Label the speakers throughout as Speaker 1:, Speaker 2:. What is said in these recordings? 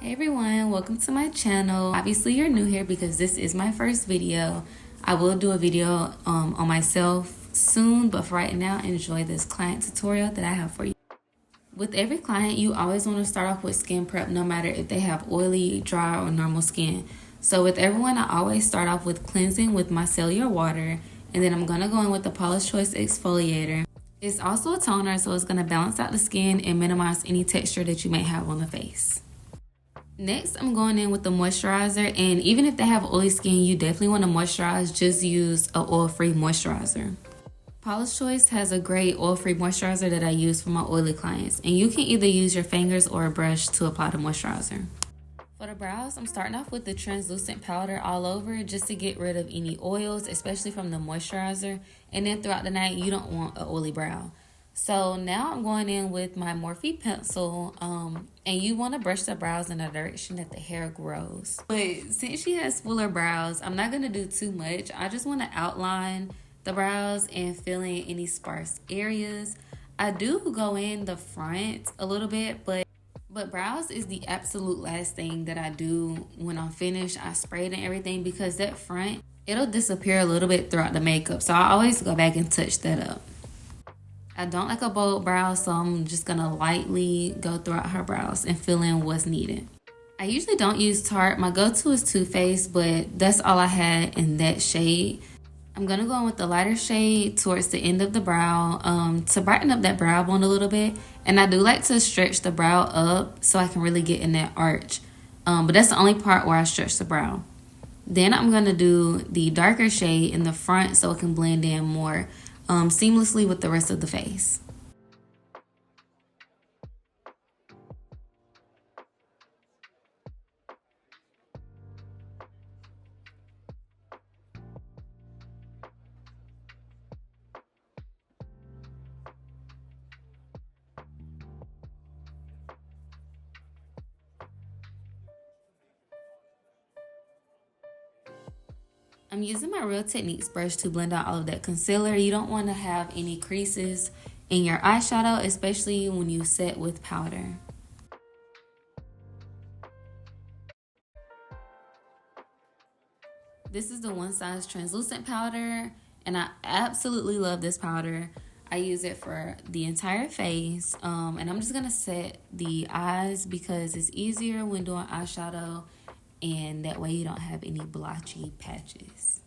Speaker 1: Hey everyone, welcome to my channel. Obviously you're new here because this is my first video. I will do a video on myself soon, but for right now, enjoy this client tutorial that I have for you. With every client, you always want to start off with skin prep, no matter if they have oily, dry, or normal skin. So with everyone, I always start off with cleansing with micellar water, and then I'm going to go in with the Paula's Choice exfoliator. It's also a toner, so it's going to balance out the skin and minimize any texture that you may have on the face. Next, I'm going in with the moisturizer, and even if they have oily skin, you definitely want to moisturize. Just use an oil-free moisturizer. Paula's Choice has a great oil-free moisturizer that I use for my oily clients, and you can either use your fingers or a brush to apply the moisturizer. For the brows, I'm starting off with the translucent powder all over just to get rid of any oils, especially from the moisturizer, and then throughout the night, you don't want an oily brow. So now I'm going in with my Morphe pencil, and you want to brush the brows in the direction that the hair grows. But since she has fuller brows, I'm not going to do too much. I just want to outline the brows and fill in any sparse areas. I do go in the front a little bit, but brows is the absolute last thing that I do when I'm finished. I spray it and everything because that front, it'll disappear a little bit throughout the makeup. So I always go back and touch that up. I don't like a bold brow, so I'm just going to lightly go throughout her brows and fill in what's needed. I usually don't use Tarte. My go-to is Too Faced, but that's all I had in that shade. I'm going to go in with the lighter shade towards the end of the brow to brighten up that brow bone a little bit. And I do like to stretch the brow up so I can really get in that arch. But that's the only part where I stretch the brow. Then I'm going to do the darker shade in the front so it can blend in more seamlessly with the rest of the face. I'm using my Real Techniques brush to blend out all of that concealer. You don't want to have any creases in your eyeshadow, especially when you set with powder. This is the Onesize translucent powder, and I absolutely love this powder. I use it for the entire face, and I'm just going to set the eyes because it's easier when doing eyeshadow, and that way you don't have any blotchy patches.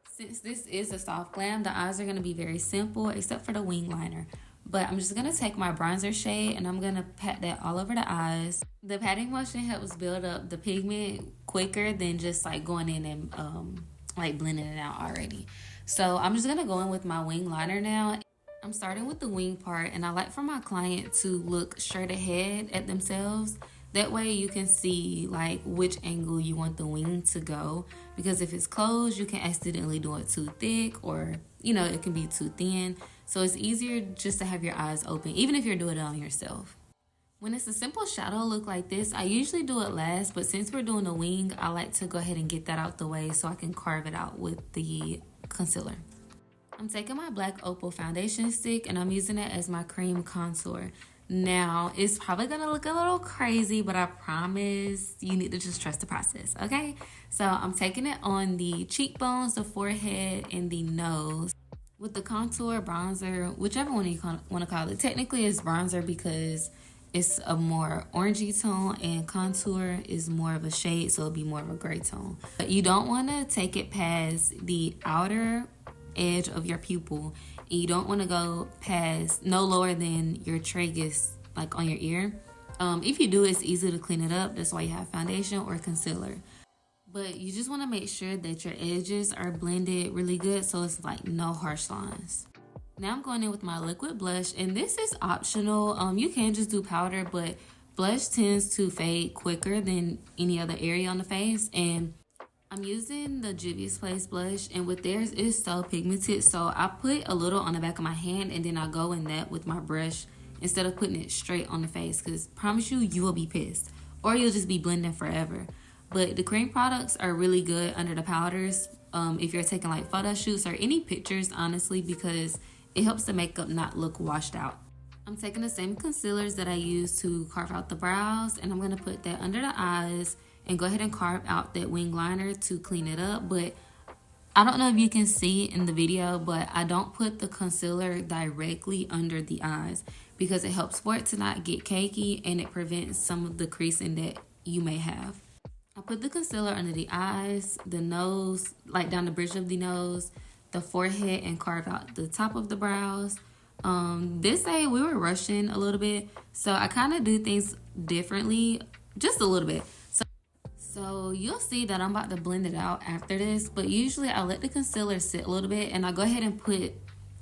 Speaker 1: Since this is a soft glam, the eyes are going to be very simple except for the wing liner. But I'm just going to take my bronzer shade and I'm going to pat that all over the eyes. The patting motion helps build up the pigment quicker than just like going in and like blending it out already. So I'm just going to go in with my wing liner now. I'm starting with the wing part, and I like for my client to look straight ahead at themselves. That way you can see like which angle you want the wing to go, because if it's closed, you can accidentally do it too thick, or it can be too thin. So it's easier just to have your eyes open, even if you're doing it on yourself. When it's a simple shadow look like this, I usually do it last, but since we're doing the wing, I like to go ahead and get that out the way so I can carve it out with the concealer. I'm taking my black opal foundation stick and I'm using it as my cream contour. Now, it's probably going to look a little crazy, but I promise you need to just trust the process, okay? So I'm taking it on the cheekbones, the forehead, and the nose. With the contour, bronzer, whichever one you want to call it. Technically, it's bronzer because it's a more orangey tone, and contour is more of a shade, so it'll be more of a gray tone. But you don't want to take it past the outer edge of your pupil. You don't want to go past no lower than your tragus, like on your ear. If you do, it's easy to clean it up. That's why you have foundation or concealer. But you just want to make sure that your edges are blended really good so it's like no harsh lines. Now I'm going in with my liquid blush, and this is optional. You can just do powder, but blush tends to fade quicker than any other area on the face, and I'm using the Juvias blush, and with theirs, it's so pigmented, so I put a little on the back of my hand, and then I go in that with my brush instead of putting it straight on the face, because promise you will be pissed, or you'll just be blending forever. But the cream products are really good under the powders if you're taking like photo shoots or any pictures, honestly, because it helps the makeup not look washed out. I'm taking the same concealers that I use to carve out the brows, and I'm going to put that under the eyes and go ahead and carve out that wing liner to clean it up. But I don't know if you can see in the video, but I don't put the concealer directly under the eyes because it helps for it to not get cakey and it prevents some of the creasing that you may have. I put the concealer under the eyes, the nose, like down the bridge of the nose, the forehead, and carve out the top of the brows. This day we were rushing a little bit, so I kind of do things differently, just a little bit. So you'll see that I'm about to blend it out after this, but usually I let the concealer sit a little bit and I go ahead and put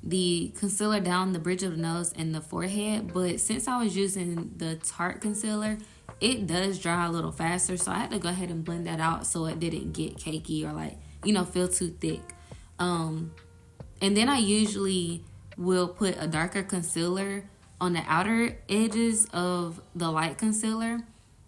Speaker 1: the concealer down the bridge of the nose and the forehead. But since I was using the Tarte concealer, it does dry a little faster, so I had to go ahead and blend that out so it didn't get cakey or like, you know, feel too thick. And then I usually will put a darker concealer on the outer edges of the light concealer.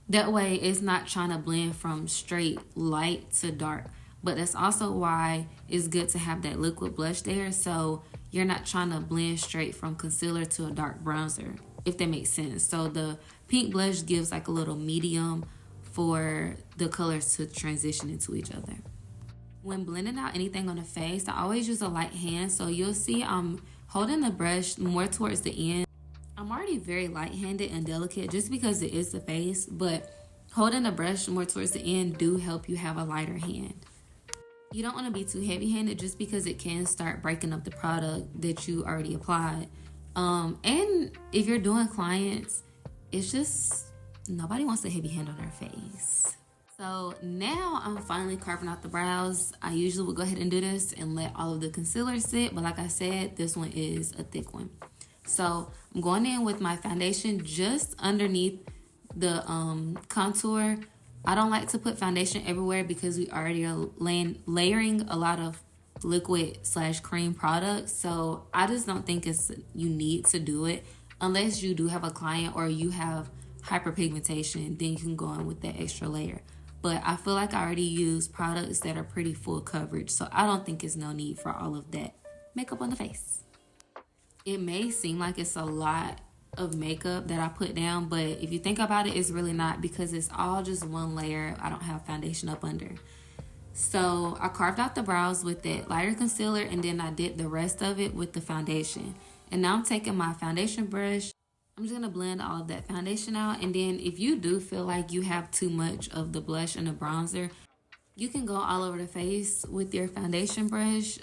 Speaker 1: That way it's not trying to blend from straight light to dark. But that's also why it's good to have that liquid blush there, so you're not trying to blend straight from concealer to a dark bronzer, if that makes sense. So the pink blush gives like a little medium for the colors to transition into each other. When blending out anything on the face, I always use a light hand, so you'll see I'm holding the brush more towards the end. I'm already very light-handed and delicate just because it is the face, but holding the brush more towards the end do help you have a lighter hand. You don't want to be too heavy-handed just because it can start breaking up the product that you already applied. And if you're doing clients, it's just nobody wants a heavy hand on their face. So now I'm finally carving out the brows. I usually would go ahead and do this and let all of the concealer sit, but like I said, this one is a thick one. So I'm going in with my foundation just underneath the contour. I don't like to put foundation everywhere because we already are layering a lot of liquid/cream products. So I just don't think you need to do it unless you do have a client or you have hyperpigmentation. Then you can go in with that extra layer. But I feel like I already use products that are pretty full coverage, so I don't think it's no need for all of that makeup on the face. It may seem like it's a lot of makeup that I put down, but if you think about it, it's really not because it's all just one layer. I don't have foundation up under. So I carved out the brows with that lighter concealer, and then I did the rest of it with the foundation. And now I'm taking my foundation brush. I'm just going to blend all of that foundation out. And then if you do feel like you have too much of the blush and the bronzer, you can go all over the face with your foundation brush.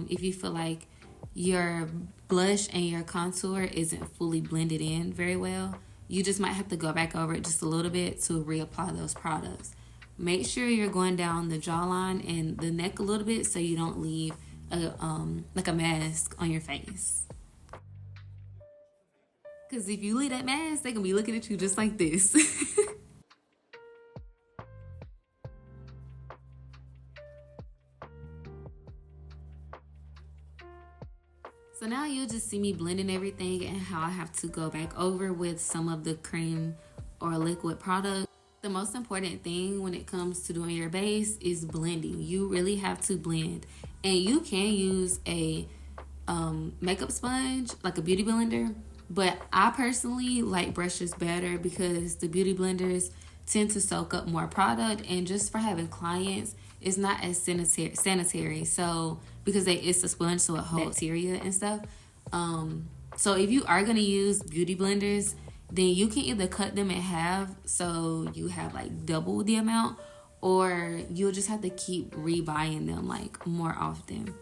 Speaker 1: If you feel like your blush and your contour isn't fully blended in very well, you just might have to go back over it just a little bit to reapply those products. Make sure you're going down the jawline and the neck a little bit so you don't leave like a mask on your face. Because if you leave that mask, they're going to be looking at you just like this. So now you'll just see me blending everything and how I have to go back over with some of the cream or liquid product. The most important thing when it comes to doing your base is blending. You really have to blend. And you can use a makeup sponge, like a beauty blender. But I personally like brushes better because the beauty blenders tend to soak up more product. And just for having clients, it's not as sanitary. So because it's a sponge, so it holds bacteria and stuff. So if you are going to use beauty blenders, then you can either cut them in half so you have like double the amount, or you'll just have to keep rebuying them like more often.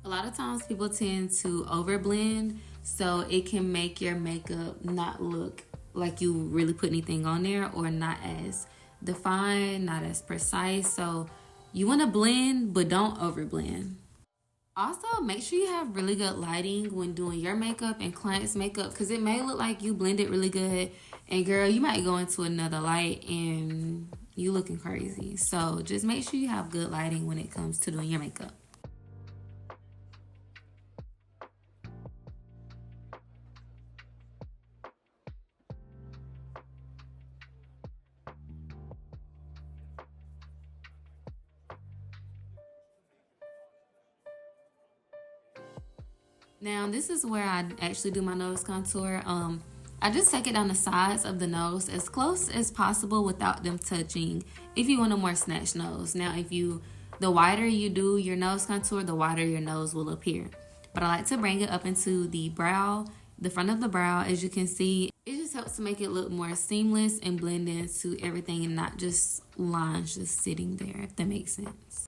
Speaker 1: A lot of times people tend to overblend, so it can make your makeup not look like you really put anything on there, or not as defined, not as precise. So you want to blend, but don't overblend. Also, make sure you have really good lighting when doing your makeup and clients' makeup, because it may look like you blended really good, and girl, you might go into another light and you looking crazy. So just make sure you have good lighting when it comes to doing your makeup. Now, this is where I actually do my nose contour. I just take it down the sides of the nose as close as possible without them touching if you want a more snatched nose. Now, the wider you do your nose contour, the wider your nose will appear. But I like to bring it up into the brow, the front of the brow. As you can see, it just helps to make it look more seamless and blend into everything and not just lines just sitting there, if that makes sense.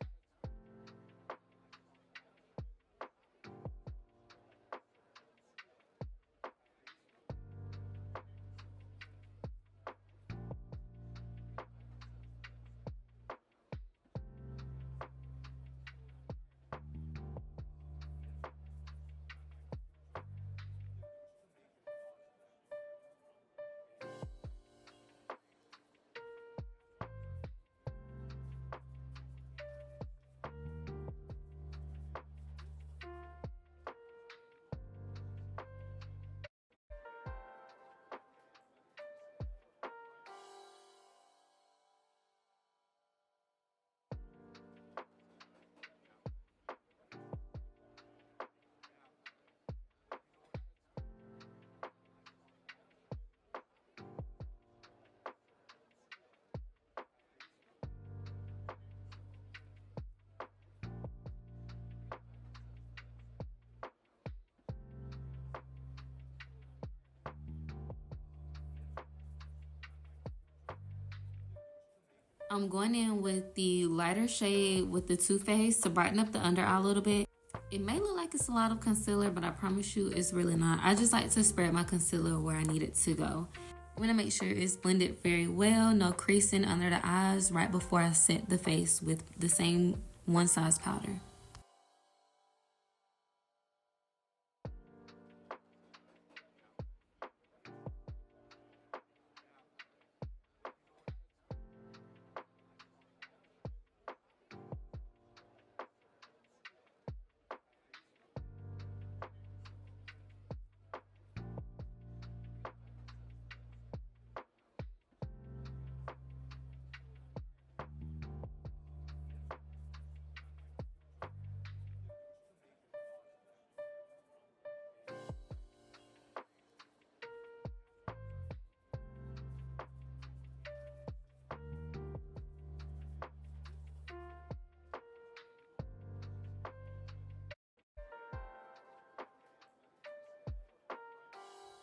Speaker 1: I'm going in with the lighter shade with the Too Faced to brighten up the under eye a little bit. It may look like it's a lot of concealer, but I promise you it's really not. I just like to spread my concealer where I need it to go. I'm gonna make sure it's blended very well, no creasing under the eyes right before I set the face with the same one size powder.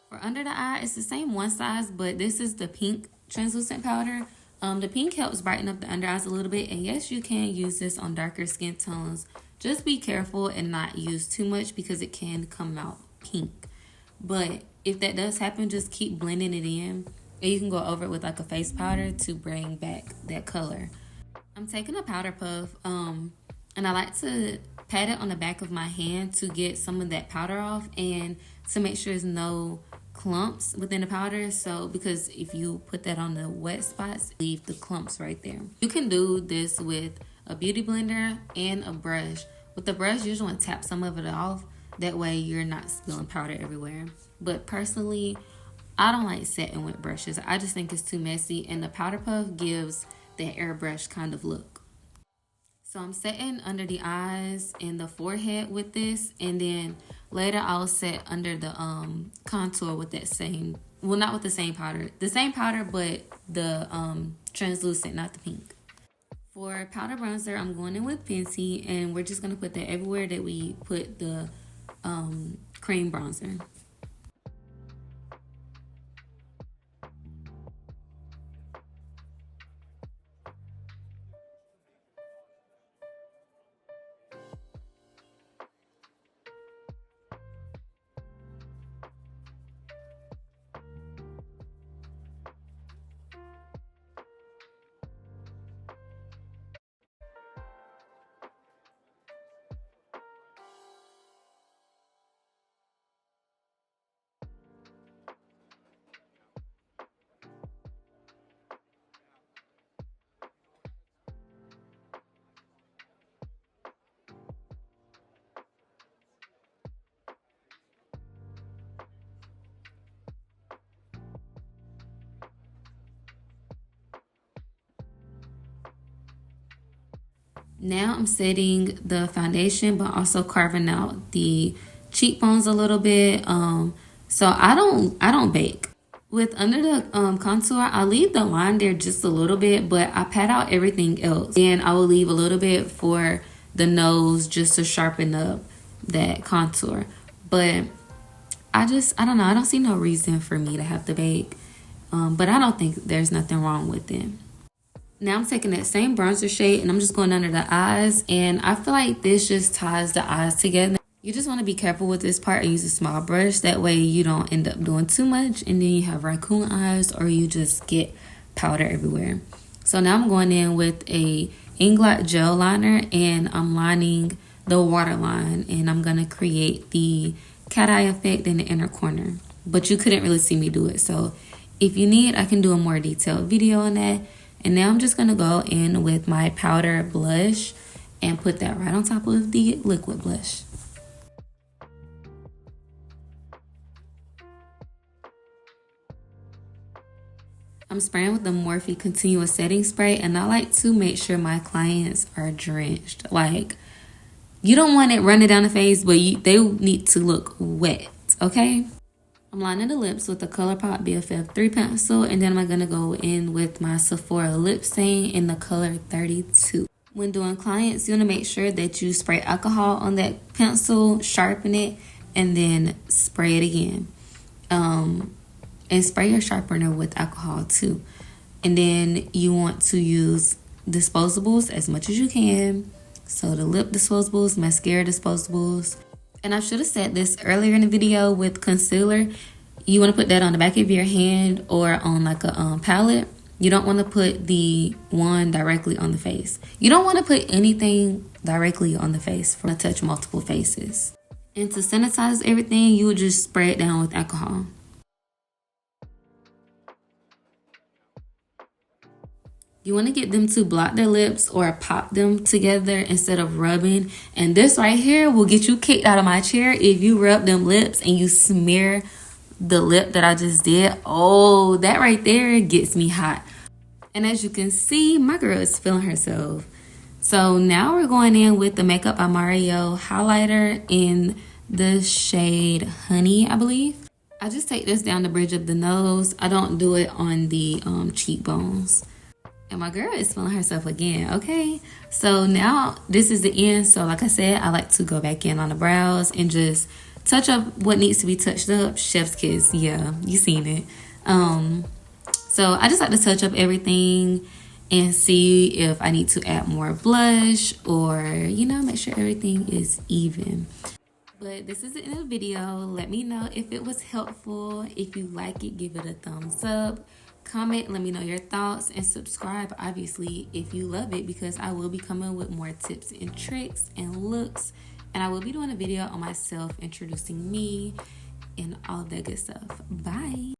Speaker 1: For under the eye, it's the same one size, but this is the pink translucent powder. The pink helps brighten up the under eyes a little bit, and yes, you can use this on darker skin tones. Just be careful and not use too much because it can come out pink. But if that does happen, just keep blending it in, and you can go over it with like a face powder to bring back that color. I'm taking a powder puff, and I like to pat it on the back of my hand to get some of that powder off and to make sure there's no clumps within the powder. So because if you put that on the wet spots, leave the clumps right there. You can do this with a beauty blender and a brush. With the brush, you just want to tap some of it off. That way you're not spilling powder everywhere. But personally, I don't like setting with brushes. I just think it's too messy, and the powder puff gives that airbrush kind of look. So I'm setting under the eyes and the forehead with this, and then later I'll set under the contour with that same, well, not with the same powder, but the translucent, not the pink. For powder bronzer, I'm going in with Fenty, and we're just going to put that everywhere that we put the cream bronzer. Now I'm setting the foundation, but also carving out the cheekbones a little bit. So I don't bake. With under the contour, I leave the line there just a little bit, but I pat out everything else. And I will leave a little bit for the nose just to sharpen up that contour. But I don't know. I don't see no reason for me to have to bake. But I don't think there's nothing wrong with it. Now I'm taking that same bronzer shade and I'm just going under the eyes. And I feel like this just ties the eyes together. You just want to be careful with this part and use a small brush. That way you don't end up doing too much and then you have raccoon eyes or you just get powder everywhere. So now I'm going in with a Inglot gel liner and I'm lining the waterline. And I'm going to create the cat eye effect in the inner corner. But you couldn't really see me do it. So if you need, I can do a more detailed video on that. And now I'm just going to go in with my powder blush and put that right on top of the liquid blush. I'm spraying with the Morphe Continuous Setting Spray, and I like to make sure my clients are drenched. Like, you don't want it running down the face, but they need to look wet, okay? I'm lining the lips with the ColourPop BFF 3 pencil, and then I'm going to go in with my Sephora lip stain in the color 32. When doing clients, you want to make sure that you spray alcohol on that pencil, sharpen it, and then spray it again. And spray your sharpener with alcohol too. And then you want to use disposables as much as you can. So the lip disposables, mascara disposables. And I should have said this earlier in the video with concealer. You want to put that on the back of your hand or on like a palette. You don't want to put the one directly on the face. You don't want to put anything directly on the face for to touch multiple faces. And to sanitize everything, you would just spray it down with alcohol. You want to get them to block their lips or pop them together instead of rubbing. And this right here will get you kicked out of my chair if you rub them lips and you smear the lip that I just did. Oh, that right there gets me hot. And as you can see, my girl is feeling herself. So now we're going in with the Makeup by Mario highlighter in the shade Honey, I believe. I just take this down the bridge of the nose. I don't do it on the cheekbones. And my girl is feeling herself again, okay? So now this is the end. So like I said, I like to go back in on the brows and just touch up what needs to be touched up. Chef's kiss, yeah, you seen it. So I just like to touch up everything and see if I need to add more blush or, you know, make sure everything is even. But this is the end of the video. Let me know if it was helpful. If you like it, give it a thumbs up. Comment, let me know your thoughts, and subscribe obviously if you love it, because I will be coming with more tips and tricks and looks, and I will be doing a video on myself, introducing me and all of that good stuff. Bye.